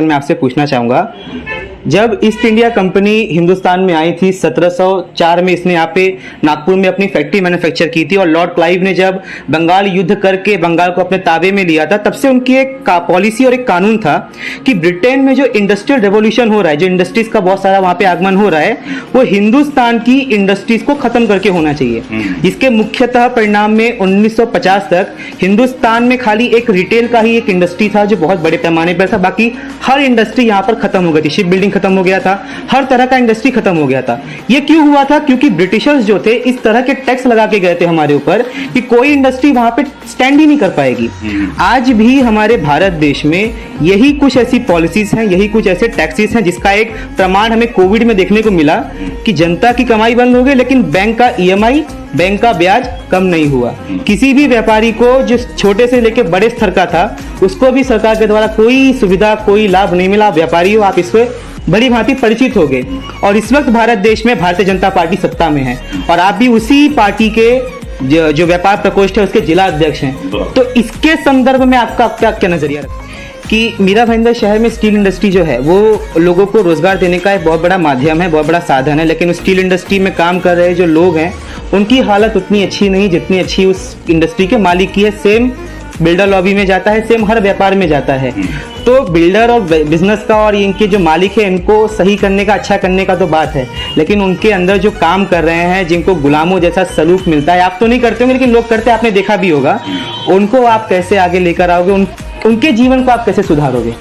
मैं आपसे पूछना चाहूँगा, जब ईस्ट इंडिया कंपनी हिंदुस्तान में आई थी 1704 में, इसने यहाँ पे नागपुर में अपनी फैक्ट्री मैन्युफैक्चर की थी और लॉर्ड क्लाइव ने जब बंगाल युद्ध करके बंगाल को अपने ताबे में लिया था, तब से उनकी एक पॉलिसी और एक कानून था कि ब्रिटेन में जो इंडस्ट्रियल रेवोल्यूशन हो रहा है, जो इंडस्ट्रीज का बहुत सारा वहाँ पे आगमन हो रहा है, वो हिंदुस्तान की इंडस्ट्रीज को खत्म करके होना चाहिए। इसके मुख्यतः परिणाम में 1950 तक हिंदुस्तान में खाली एक रिटेल का ही एक इंडस्ट्री था जो बहुत बड़े पैमाने पर था, बाकी हर इंडस्ट्री यहाँ पर खत्म हो गई थी। शिप बिल्डिंग खत्म हो गया था, हर तरह का इंडस्ट्री खत्म हो गया था। ये क्यों हुआ था? क्योंकि ब्रिटिशर्स जो थे इस तरह के टैक्स लगा के गए थे हमारे ऊपर कि कोई इंडस्ट्री वहां पे स्टैंड ही नहीं कर पाएगी। आज भी हमारे भारत देश में यही कुछ ऐसी पॉलिसीज हैं, यही कुछ ऐसे टैक्सेस हैं, जिसका एक प्रमाण हमें कोविड में देखने को मिला कि जनता की कमाई बंद हो गई, लेकिन बैंक का ईएमआई, बैंक का ब्याज कम नहीं हुआ। किसी भी व्यापारी को जो छोटे से लेकर बड़े स्तर का था, उसको भी सरकार के द्वारा कोई सुविधा, कोई लाभ नहीं मिला। व्यापारी हो, आप इससे बड़ी भांति परिचित हो गए। और इस वक्त भारत देश में भारतीय जनता पार्टी सत्ता में है और आप भी उसी पार्टी के जो व्यापार प्रकोष्ठ है उसके जिला अध्यक्ष हैं। तो इसके संदर्भ में आपका क्या नजरिया है कि मीरा भाईंदर शहर में स्टील इंडस्ट्री जो है वो लोगों को रोजगार देने का एक बहुत बड़ा माध्यम है, बहुत बड़ा साधन है, लेकिन उस स्टील इंडस्ट्री में काम कर रहे जो लोग हैं उनकी हालत उतनी अच्छी नहीं जितनी अच्छी उस इंडस्ट्री के मालिक की है। सेम बिल्डर लॉबी में जाता है, सेम हर व्यापार में जाता है। तो बिल्डर और बिजनेस का और इनके जो मालिक है इनको सही करने का, अच्छा करने का तो बात है, लेकिन उनके अंदर जो काम कर रहे हैं, जिनको गुलामों जैसा सलूक मिलता है, आप तो नहीं करते होंगे लेकिन लोग करते हैं, आपने देखा भी होगा, उनको आप कैसे आगे लेकर आओगे, उनके जीवन को आप कैसे सुधारोगे?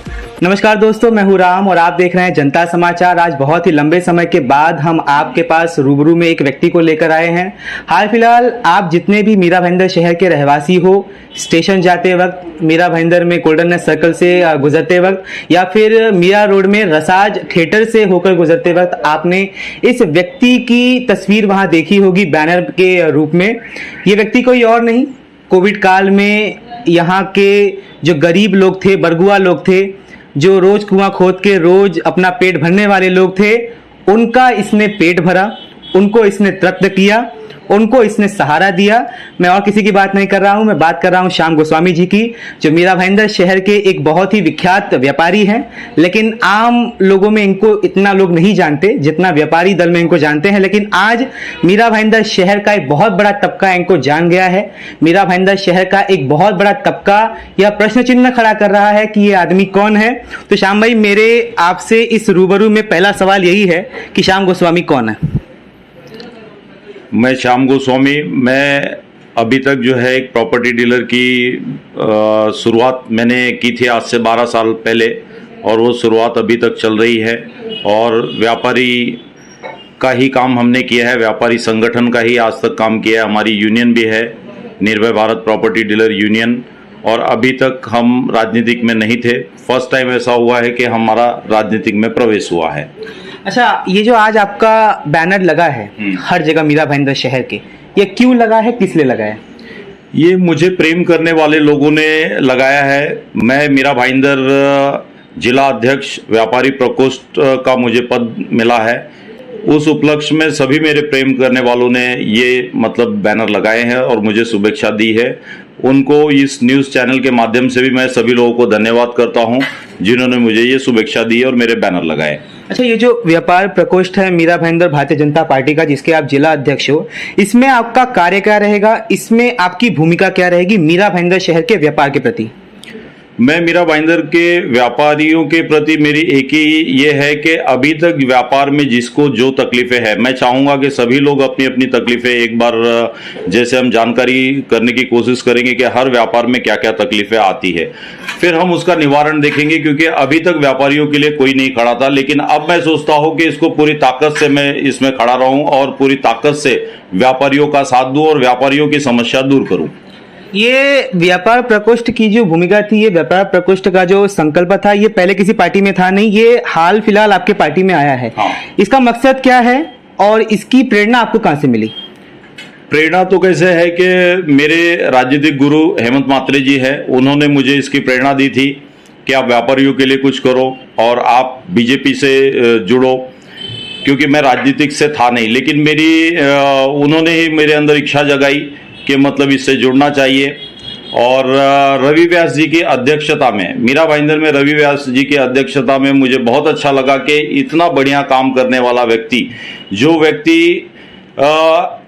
नमस्कार दोस्तों, मैं हूं राम और आप देख रहे हैं जनता समाचार। आज बहुत ही लंबे समय के बाद हम आपके पास रूबरू में एक व्यक्ति को लेकर आए हैं। हाल फिलहाल आप जितने भी मीरा भाईंदर शहर के रहवासी हो, स्टेशन जाते वक्त, मीरा भाईंदर में गोल्डन सर्कल से गुजरते वक्त या फिर मीरा रोड में रसाज थिएटर से होकर गुजरते वक्त आपने इस व्यक्ति की तस्वीर वहां देखी होगी बैनर के रूप में। ये व्यक्ति कोई और नहीं, कोविड काल में यहाँ के जो गरीब लोग थे, बरगुआ लोग थे, जो रोज कुआं खोद के रोज अपना पेट भरने वाले लोग थे, उनका इसने पेट भरा, उनको इसने तृप्त किया, उनको इसने सहारा दिया। मैं और किसी की बात नहीं कर रहा हूं, मैं बात कर रहा हूं श्याम गोस्वामी जी की, जो मीरा भाईंदर शहर के एक बहुत ही विख्यात व्यापारी हैं, लेकिन आम लोगों में इनको इतना लोग नहीं जानते जितना व्यापारी दल में इनको जानते हैं। लेकिन आज मीरा भाईंदर शहर का एक बहुत बड़ा तबका इनको जान गया है। मीरा भाईंदर शहर का एक बहुत बड़ा तबका यह प्रश्न चिन्ह खड़ा कर रहा है कि ये आदमी कौन है। तो श्याम भाई, मेरे आपसे इस रूबरू में पहला सवाल यही है कि श्याम गोस्वामी कौन है? मैं श्याम गोस्वामी, मैं अभी तक जो है एक प्रॉपर्टी डीलर की शुरुआत मैंने की थी आज से 12 साल पहले, और वो शुरुआत अभी तक चल रही है। और व्यापारी का ही काम हमने किया है, व्यापारी संगठन का ही आज तक काम किया है। हमारी यूनियन भी है, निर्भय भारत प्रॉपर्टी डीलर यूनियन, और अभी तक हम राजनीतिक में नहीं थे। फर्स्ट टाइम ऐसा हुआ है कि हमारा राजनीतिक में प्रवेश हुआ है। अच्छा, ये जो आज आपका बैनर लगा है हर जगह मीरा भाईंदर शहर के, ये क्यों लगा है, किस लिए लगा है? ये मुझे प्रेम करने वाले लोगों ने लगाया है। मैं मीरा भाईंदर जिला अध्यक्ष व्यापारी प्रकोष्ठ का मुझे पद मिला है। उस उपलक्ष्य में सभी मेरे प्रेम करने वालों ने ये मतलब बैनर लगाए हैं और मुझे शुभेच्छा दी है। उनको इस न्यूज़ चैनल के माध्यम से भी मैं सभी लोगों को धन्यवाद करता हूं जिन्होंने मुझे ये शुभेच्छा दी और मेरे बैनर लगाए। अच्छा, ये जो व्यापार प्रकोष्ठ है मीरा भाईंदर भारतीय जनता पार्टी का, जिसके आप जिला अध्यक्ष हो, इसमें आपका कार्य क्या रहेगा, इसमें आपकी भूमिका क्या रहेगी मीरा भाईंदर शहर के व्यापार के प्रति? मैं मीरा भाईंदर के व्यापारियों के प्रति मेरी एक ही ये है कि अभी तक व्यापार में जिसको जो तकलीफें हैं, मैं चाहूँगा कि सभी लोग अपनी अपनी तकलीफें एक बार जैसे हम जानकारी करने की कोशिश करेंगे कि हर व्यापार में क्या क्या तकलीफें आती है, फिर हम उसका निवारण देखेंगे। क्योंकि अभी तक व्यापारियों के लिए कोई नहीं खड़ा था, लेकिन अब मैं सोचता हूँ कि इसको पूरी ताकत से मैं इसमें खड़ा रहूँ और पूरी ताकत से व्यापारियों का साथ दूँ और व्यापारियों की समस्या दूर करूँ। ये व्यापार प्रकोष्ठ की जो भूमिका थी, ये व्यापार प्रकोष्ठ का जो संकल्प था, ये पहले किसी पार्टी में था नहीं, ये हाल फिलहाल आपके पार्टी में आया है। हाँ। इसका मकसद क्या है और इसकी प्रेरणा आपको कहां से मिली? प्रेरणा तो कैसे है कि मेरे राजनीतिक गुरु हेमंत मात्रे जी है, उन्होंने मुझे इसकी प्रेरणा दी थी कि आप व्यापारियों के लिए कुछ करो और आप बीजेपी से जुड़ो। क्योंकि मैं राजनीतिक से था नहीं, लेकिन मेरी उन्होंने ही मेरे अंदर इच्छा जगाई कि मतलब इससे जुड़ना चाहिए। और रवि व्यास जी की अध्यक्षता में, मीरा भाईंदर में रवि व्यास जी की अध्यक्षता में मुझे बहुत अच्छा लगा कि इतना बढ़िया काम करने वाला व्यक्ति, जो व्यक्ति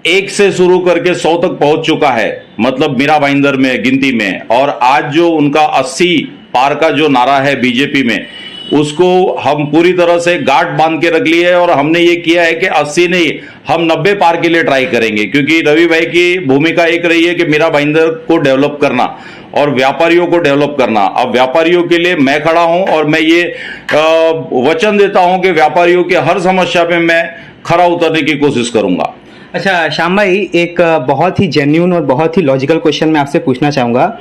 1 से शुरू करके 100 तक पहुंच चुका है, मतलब मीरा भाईंदर में गिनती में, और आज जो उनका 80 पार का जो नारा है बीजेपी में, उसको हम पूरी तरह से गांठ बांध के रख लिए है। और हमने ये किया है कि 80 नहीं, हम 90 पार के लिए ट्राई करेंगे, क्योंकि रवि भाई की भूमिका एक रही है कि मीरा भाईंदर को डेवलप करना और व्यापारियों को डेवलप करना। अब व्यापारियों के लिए मैं खड़ा हूं और मैं ये वचन देता हूं कि व्यापारियों की हर समस्या पे मैं खरा उतरने की कोशिश करूंगा। अच्छा श्याम भाई, एक बहुत ही जेन्युइन और बहुत ही लॉजिकल क्वेश्चन मैं आपसे पूछना चाहूँगा।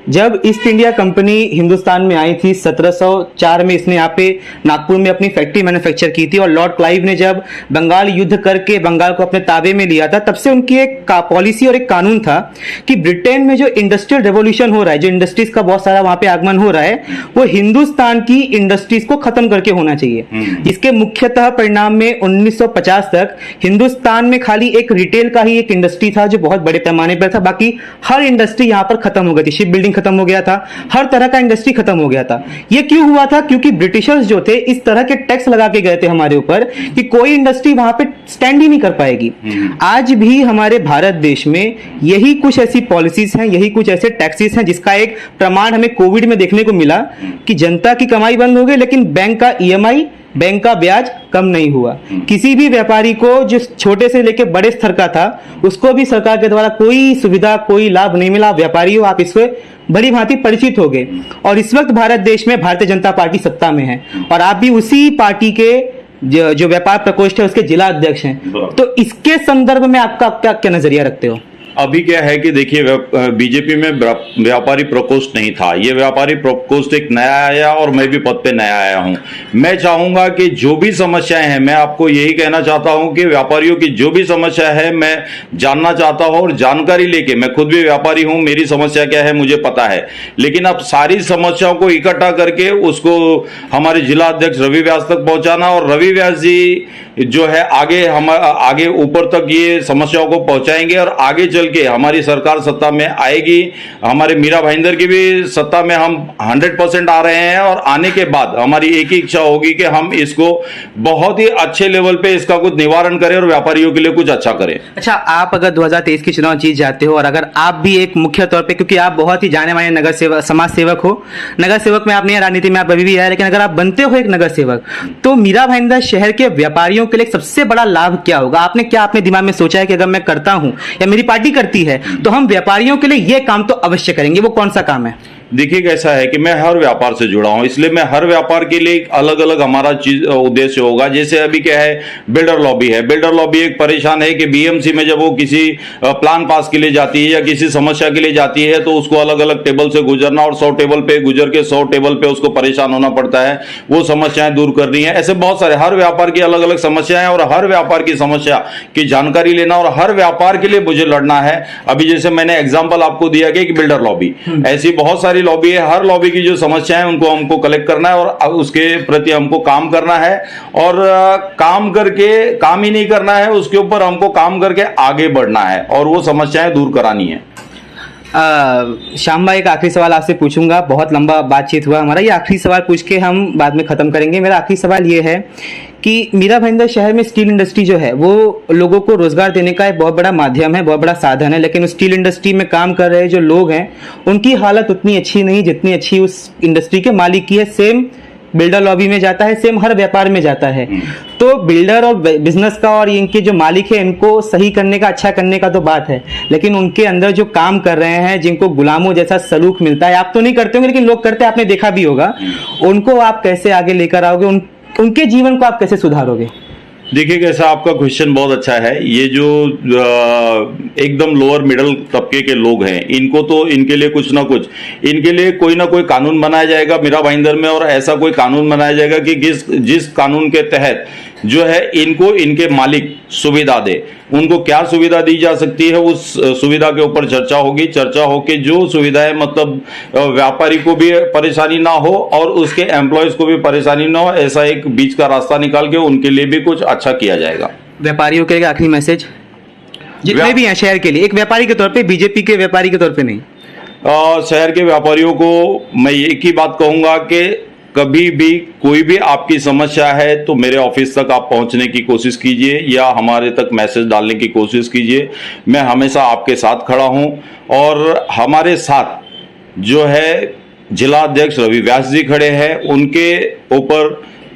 जब ईस्ट इंडिया कंपनी हिंदुस्तान में आई थी 1704 में, इसने यहाँ पे नागपुर में अपनी फैक्ट्री मैन्युफैक्चर की थी, और लॉर्ड क्लाइव ने जब बंगाल युद्ध करके बंगाल को अपने ताबे में लिया था, तब से उनकी एक पॉलिसी और एक कानून था कि ब्रिटेन में जो इंडस्ट्रियल रेवोल्यूशन हो रहा है, जो इंडस्ट्रीज का बहुत सारा वहां पे आगमन हो रहा है, वो हिंदुस्तान की इंडस्ट्रीज को खत्म करके होना चाहिए। इसके मुख्यतः परिणाम में 1950 तक हिंदुस्तान में खाली एक रिटेल का ही एक इंडस्ट्री था जो बहुत बड़े पैमाने पर था, बाकी हर इंडस्ट्री यहाँ पर खत्म हो गई थी। शिप बिल्डिंग खत्म हो गया था, हर तरह का इंडस्ट्री खत्म हो गया था। ये क्यों हुआ था? क्योंकि ब्रिटिशर्स जो थे इस तरह के टैक्स लगा के गए थे हमारे ऊपर कि कोई इंडस्ट्री वहां पे स्टैंड ही नहीं कर पाएगी। आज भी हमारे भारत देश में यही कुछ ऐसी पॉलिसीज हैं, यही कुछ ऐसे टैक्सेस हैं, जिसका एक प्रमाण हमें कोविड में देखने को मिला कि जनता की कमाई बंद हो गई, लेकिन बैंक का ईएमआई, बैंक का ब्याज कम नहीं हुआ। किसी भी व्यापारी को जो छोटे से लेकर बड़े स्तर का था, उसको भी सरकार के द्वारा कोई सुविधा, कोई लाभ नहीं मिला। व्यापारी हो, आप इससे बड़ी भांति परिचित हो गए। और इस वक्त भारत देश में भारतीय जनता पार्टी सत्ता में है, और आप भी उसी पार्टी के जो व्यापार प्रकोष्ठ है उसके जिला अध्यक्ष हैं। तो इसके संदर्भ में आपका क्या नजरिया रखते हो? अभी क्या है कि देखिए, बीजेपी में व्यापारी प्रकोष्ठ नहीं था, ये व्यापारी प्रकोष्ठ एक नया आया और मैं भी पद पे नया आया हूं। मैं चाहूंगा कि जो भी समस्याएं हैं, मैं आपको यही कहना चाहता हूं कि व्यापारियों की जो भी समस्या है मैं जानना चाहता हूं, और जानकारी लेके, मैं खुद भी व्यापारी हूं, मेरी समस्या क्या है मुझे पता है, लेकिन अब सारी समस्याओं को इकट्ठा करके उसको हमारे जिला अध्यक्ष रवि व्यास तक पहुंचाना, और रवि व्यास जी जो है आगे ऊपर तक ये समस्याओं को पहुंचाएंगे, और आगे चल के हमारी सरकार सत्ता में आएगी। हमारे मीरा भाईंदर की भी सत्ता में हम 100% आ रहे हैं, और आने के बाद हमारी एक ही इच्छा होगी कि हम इसको बहुत ही अच्छे लेवल पे इसका कुछ निवारण करें और व्यापारियों के लिए कुछ अच्छा करें। अच्छा, आप अगर 2023 की चुनाव जीत जाते हो, और अगर आप भी एक मुख्य तौर पे, क्योंकि आप बहुत ही जाने माने नगर सेवक, समाज सेवक हो, नगर सेवक में आप नहीं, राजनीति में आप अभी भी है, लेकिन अगर आप बनते हो एक नगर सेवक, तो मीरा भाईंदर शहर के व्यापारियों के लिए सबसे बड़ा लाभ क्या होगा? आपने क्या अपने दिमाग में सोचा है कि अगर मैं करता हूं या मेरी पार्टी करती है तो हम व्यापारियों के लिए यह काम तो अवश्य करेंगे? वो कौन सा काम है? देखिए, कैसा है कि मैं हर व्यापार से जुड़ा हूं, इसलिए मैं हर व्यापार के लिए अलग अलग हमारा चीज उद्देश्य होगा। जैसे अभी क्या है, बिल्डर लॉबी है। बिल्डर लॉबी एक परेशान है कि बीएमसी में जब वो किसी प्लान पास के लिए जाती है या किसी समस्या के लिए जाती है, तो उसको अलग अलग टेबल से गुजरना, और 100 टेबल पे गुजर के 100 टेबल पे उसको परेशान होना पड़ता है, वो समस्याएं दूर करनी है। ऐसे बहुत सारे हर व्यापार की अलग अलग समस्याएं, और हर व्यापार की समस्या की जानकारी लेना, और हर व्यापार के लिए मुझे लड़ना है। अभी जैसे मैंने एग्जाम्पल आपको दिया कि बिल्डर लॉबी, ऐसी बहुत सारी लॉबी है। हर लॉबी की जो समस्याएं उनको हमको कलेक्ट करना है, और उसके प्रति हमको काम करना है, और काम करके काम ही नहीं करना है, उसके ऊपर हमको काम करके आगे बढ़ना है, और वो समस्याएं दूर करानी है। श्याम भाई, एक आखिरी सवाल आपसे पूछूंगा। बहुत लंबा बातचीत हुआ हमारा, ये आखिरी सवाल पूछ के हम बाद में खत्म करेंगे। मेरा आखिरी सवाल ये है कि मीरा भाईंदर शहर में स्टील इंडस्ट्री जो है वो लोगों को रोजगार देने का एक बहुत बड़ा माध्यम है, बहुत बड़ा साधन है, लेकिन उस स्टील इंडस्ट्री में काम कर रहे जो लोग हैं उनकी हालत उतनी अच्छी नहीं जितनी अच्छी उस इंडस्ट्री के मालिक की है। सेम बिल्डर लॉबी में जाता है, सेम हर व्यापार में जाता है। तो बिल्डर और बिजनेस का और इनके जो मालिक है इनको सही करने का, अच्छा करने का तो बात है, लेकिन उनके अंदर जो काम कर रहे हैं, जिनको गुलामों जैसा सलूक मिलता है, आप तो नहीं करते होंगे लेकिन लोग करते हैं, आपने देखा भी होगा, उनको आप कैसे आगे लेकर आओगे? उनके जीवन को आप कैसे सुधारोगे? देखिए, कैसा आपका क्वेश्चन बहुत अच्छा है। ये जो एकदम लोअर मिडिल तबके के लोग हैं, इनको तो इनके लिए कुछ ना कुछ, इनके लिए कोई ना कोई कानून बनाया जाएगा मीरा भाईंदर में, और ऐसा कोई कानून बनाया जाएगा कि जिस कानून के तहत जो है इनको इनके मालिक सुविधा दे। उनको क्या सुविधा दी जा सकती है, उस सुविधा के ऊपर चर्चा होगी। चर्चा होके जो सुविधाएं, मतलब व्यापारी को भी परेशानी ना हो और उसके एम्प्लॉयज को भी परेशानी ना हो, ऐसा एक बीच का रास्ता निकाल के उनके लिए भी कुछ अच्छा किया जाएगा। व्यापारियों के लिए आखिरी मैसेज जितने भी हैं शहर के लिए, एक व्यापारी के तौर पे, बीजेपी के व्यापारी के तौर पे नहीं। शहर के व्यापारियों को मैं एक ही बात कहूंगा कि कभी भी कोई भी आपकी समस्या है तो मेरे ऑफिस तक आप पहुंचने की कोशिश कीजिए या हमारे तक मैसेज डालने की कोशिश कीजिए। मैं हमेशा आपके साथ खड़ा हूं और हमारे साथ जो है जिला अध्यक्ष रवि व्यास जी खड़े हैं, उनके ऊपर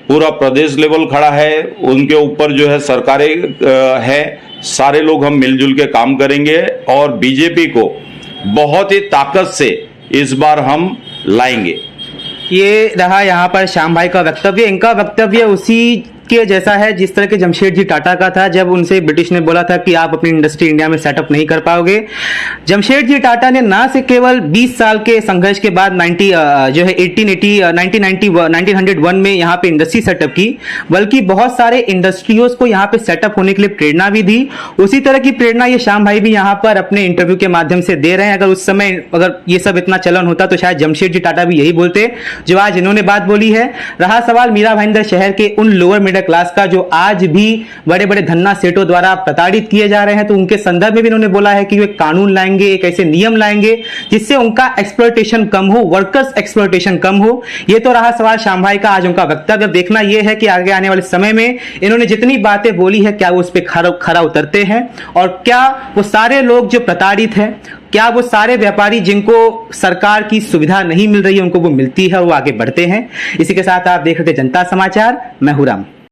पूरा प्रदेश लेवल खड़ा है, उनके ऊपर जो है सरकारें है। सारे लोग हम मिलजुल के काम करेंगे और बीजेपी को बहुत ही ताकत से इस बार हम लाएंगे। ये रहा यहाँ पर श्याम भाई का वक्तव्य। इनका वक्तव्य उसी के जैसा है जिस तरह के जमशेदजी टाटा का था जब उनसे ब्रिटिश ने बोला था कि आप अपनी इंडस्ट्री इंडिया में सेटअप नहीं कर पाओगे। जमशेदजी टाटा ने ना से केवल 20 साल के संघर्ष के बाद 1901 में यहाँ पे इंडस्ट्री सेटअप की, बल्कि बहुत सारे इंडस्ट्रियों को यहाँ पे सेटअप होने के लिए प्रेरणा भी दी। उसी तरह की प्रेरणा ये श्याम भाई भी यहाँ पर अपने इंटरव्यू के माध्यम से दे रहे हैं। अगर उस समय अगर ये सब इतना चलन होता तो शायद जमशेदजी टाटा भी यही बोलते जो आज इन्होंने बात बोली है। रहा सवाल मीरा भाईंदर शहर के उन लोअर मिडिल क्लास का जो आज भी बड़े बड़े धन्ना सेठों द्वारा प्रताड़ित किए जा रहे हैं, तो उनके संदर्भ में भी इन्होंने बोला है कि वे कानून लाएंगे, एक ऐसे नियम लाएंगे जिससे उनका एक्सप्लॉयटेशन कम हो, वर्कर्स एक्सप्लॉयटेशन कम हो। ये तो रहा सवाल श्याम भाई का, आज उनका वक्तव्य। देखना यह है कि आगे आने वाले समय में इन्होंने जितनी बातें बोली है क्या वो उस पर खरा उतरते हैं और क्या वो सारे लोग जो प्रताड़ित हैं, क्या वो सारे व्यापारी जिनको सरकार की सुविधा नहीं मिल रही है उनको वो मिलती है और वो आगे बढ़ते हैं। इसी के साथ आप देख रहे थे जनता समाचार, मैं हूं राम।